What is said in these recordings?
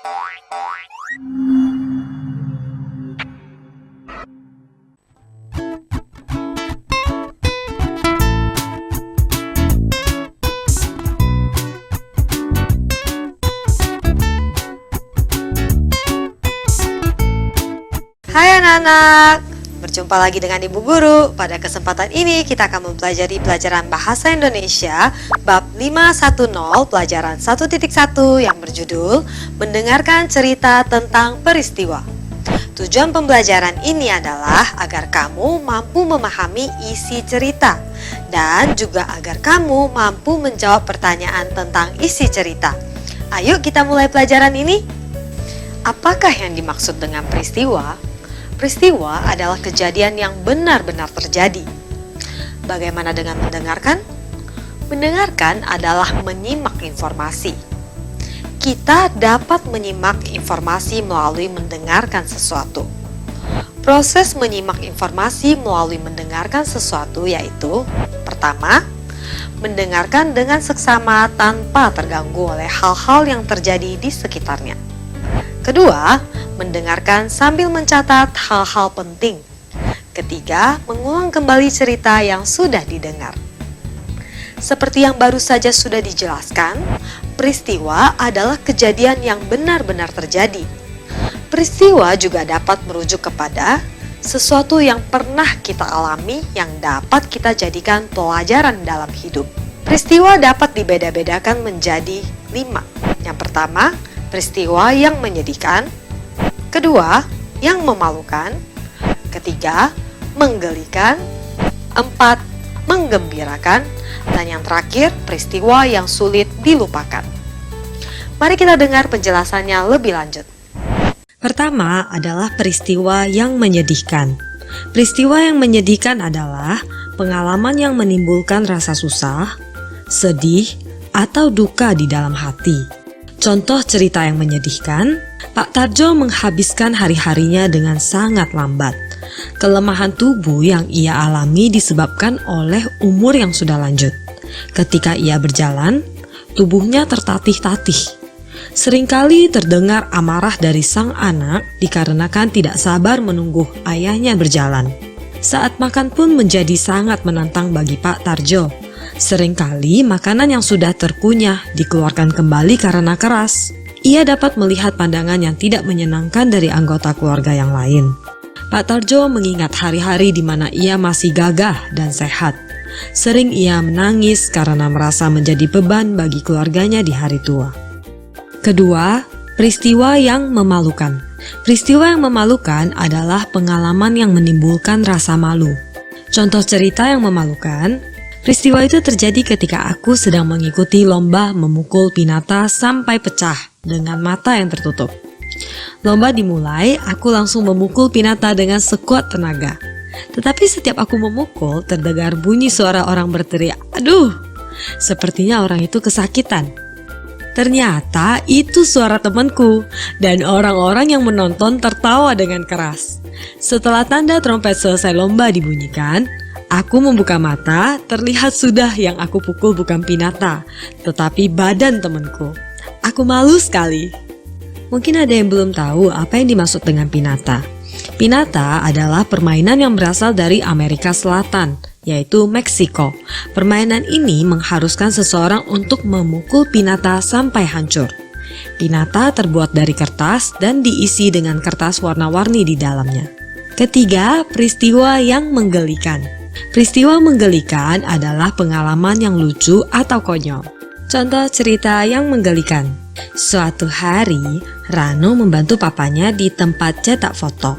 Hai anak-anak, berjumpa lagi dengan Ibu Guru. Pada kesempatan ini kita akan mempelajari pelajaran Bahasa Indonesia bab 510 pelajaran 1.1 yang berjudul Mendengarkan Cerita Tentang Peristiwa. Tujuan pembelajaran ini adalah agar kamu mampu memahami isi cerita dan juga agar kamu mampu menjawab pertanyaan tentang isi cerita. Ayo kita mulai pelajaran ini. Apakah yang dimaksud dengan peristiwa? Peristiwa adalah kejadian yang benar-benar terjadi. Bagaimana dengan mendengarkan? Mendengarkan adalah menyimak informasi. Kita dapat menyimak informasi melalui mendengarkan sesuatu. Proses menyimak informasi melalui mendengarkan sesuatu yaitu: pertama, mendengarkan dengan seksama tanpa terganggu oleh hal-hal yang terjadi di sekitarnya. Kedua, mendengarkan sambil mencatat hal-hal penting. Ketiga, mengulang kembali cerita yang sudah didengar. Seperti yang baru saja sudah dijelaskan, peristiwa adalah kejadian yang benar-benar terjadi. Peristiwa juga dapat merujuk kepada sesuatu yang pernah kita alami yang dapat kita jadikan pelajaran dalam hidup. Peristiwa dapat dibeda-bedakan menjadi 5. Yang pertama, peristiwa yang menyedihkan. Kedua, yang memalukan. Ketiga, menggelikan. 4, menggembirakan. Dan yang terakhir, peristiwa yang sulit dilupakan. Mari kita dengar penjelasannya lebih lanjut. Pertama adalah peristiwa yang menyedihkan. Peristiwa yang menyedihkan adalah pengalaman yang menimbulkan rasa susah, sedih, atau duka di dalam hati. Contoh cerita yang menyedihkan, Pak Tarjo menghabiskan hari-harinya dengan sangat lambat. Kelemahan tubuh yang ia alami disebabkan oleh umur yang sudah lanjut. Ketika ia berjalan, tubuhnya tertatih-tatih. Seringkali terdengar amarah dari sang anak dikarenakan tidak sabar menunggu ayahnya berjalan. Saat makan pun menjadi sangat menantang bagi Pak Tarjo. Seringkali makanan yang sudah terkunyah dikeluarkan kembali karena keras. Ia dapat melihat pandangan yang tidak menyenangkan dari anggota keluarga yang lain. Pak Tarjo mengingat hari-hari di mana ia masih gagah dan sehat. Sering ia menangis karena merasa menjadi beban bagi keluarganya di hari tua. Kedua, peristiwa yang memalukan. Peristiwa yang memalukan adalah pengalaman yang menimbulkan rasa malu. Contoh cerita yang memalukan, peristiwa itu terjadi ketika aku sedang mengikuti lomba memukul pinata sampai pecah dengan mata yang tertutup. Lomba dimulai, aku langsung memukul pinata dengan sekuat tenaga. Tetapi setiap aku memukul, terdengar bunyi suara orang berteriak, "Aduh!" Sepertinya orang itu kesakitan. Ternyata itu suara temanku, dan orang-orang yang menonton tertawa dengan keras. Setelah tanda trompet selesai lomba dibunyikan, aku membuka mata, terlihat sudah yang aku pukul bukan pinata, tetapi badan temanku. Aku malu sekali. Mungkin ada yang belum tahu apa yang dimaksud dengan pinata. Pinata adalah permainan yang berasal dari Amerika Selatan, yaitu Meksiko. Permainan ini mengharuskan seseorang untuk memukul pinata sampai hancur. Pinata terbuat dari kertas dan diisi dengan kertas warna-warni di dalamnya. Ketiga, peristiwa yang menggelikan. Peristiwa menggelikan adalah pengalaman yang lucu atau konyol. Contoh cerita yang menggelikan. Suatu hari, Rano membantu papanya di tempat cetak foto.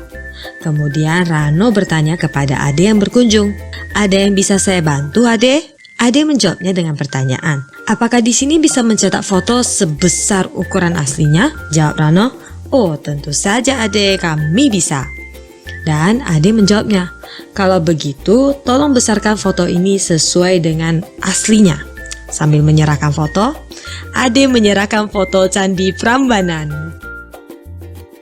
Kemudian Rano bertanya kepada Ade yang berkunjung, "Ada yang bisa saya bantu, Ade?" Ade menjawabnya dengan pertanyaan, "Apakah di sini bisa mencetak foto sebesar ukuran aslinya?" Jawab Rano, "Oh, tentu saja Ade, kami bisa." Dan Ade menjawabnya, "Kalau begitu, tolong besarkan foto ini sesuai dengan aslinya." Sambil menyerahkan foto, Ade menyerahkan foto Candi Prambanan.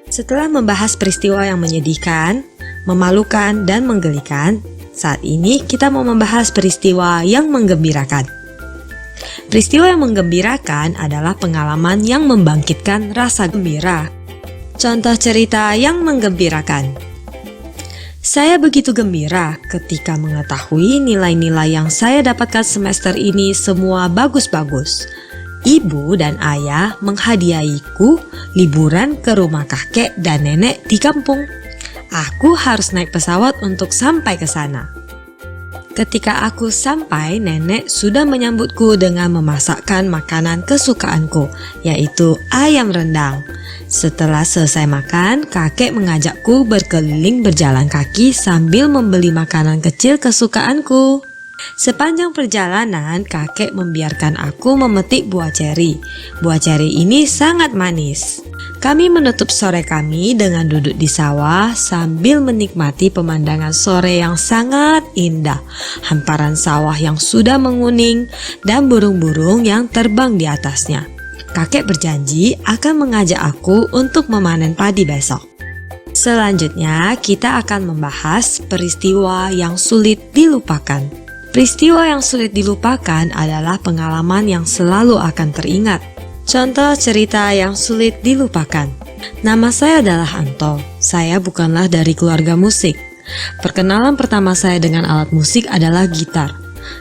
Setelah membahas peristiwa yang menyedihkan, memalukan, dan menggelikan, saat ini kita mau membahas peristiwa yang menggembirakan. Peristiwa yang menggembirakan adalah pengalaman yang membangkitkan rasa gembira. Contoh cerita yang menggembirakan. Saya begitu gembira ketika mengetahui nilai-nilai yang saya dapatkan semester ini semua bagus-bagus. Ibu dan ayah menghadiahiku liburan ke rumah kakek dan nenek di kampung. Aku harus naik pesawat untuk sampai ke sana. Ketika aku sampai, nenek sudah menyambutku dengan memasakkan makanan kesukaanku, yaitu ayam rendang. Setelah selesai makan, kakek mengajakku berkeliling berjalan kaki sambil membeli makanan kecil kesukaanku. Sepanjang perjalanan, kakek membiarkan aku memetik buah ceri. Buah ceri ini sangat manis. Kami menutup sore kami dengan duduk di sawah sambil menikmati pemandangan sore yang sangat indah, hamparan sawah yang sudah menguning, dan burung-burung yang terbang di atasnya. Kakek berjanji akan mengajak aku untuk memanen padi besok. Selanjutnya, kita akan membahas peristiwa yang sulit dilupakan. Peristiwa yang sulit dilupakan adalah pengalaman yang selalu akan teringat. Contoh cerita yang sulit dilupakan. Nama saya adalah Anto. Saya bukanlah dari keluarga musik. Perkenalan pertama saya dengan alat musik adalah gitar.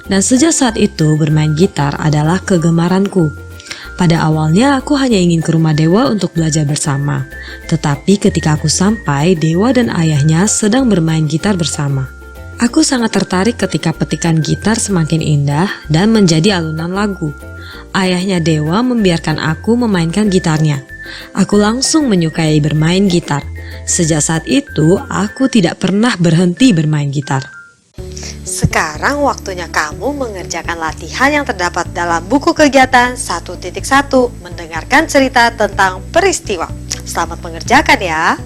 Dan sejak saat itu bermain gitar adalah kegemaranku. Pada awalnya aku hanya ingin ke rumah Dewa untuk belajar bersama. Tetapi ketika aku sampai, Dewa dan ayahnya sedang bermain gitar bersama. Aku sangat tertarik ketika petikan gitar semakin indah dan menjadi alunan lagu. Ayahnya Dewa membiarkan aku memainkan gitarnya. Aku langsung menyukai bermain gitar. Sejak saat itu, aku tidak pernah berhenti bermain gitar. Sekarang waktunya kamu mengerjakan latihan yang terdapat dalam buku kegiatan 1.1, mendengarkan cerita tentang peristiwa. Selamat mengerjakan ya.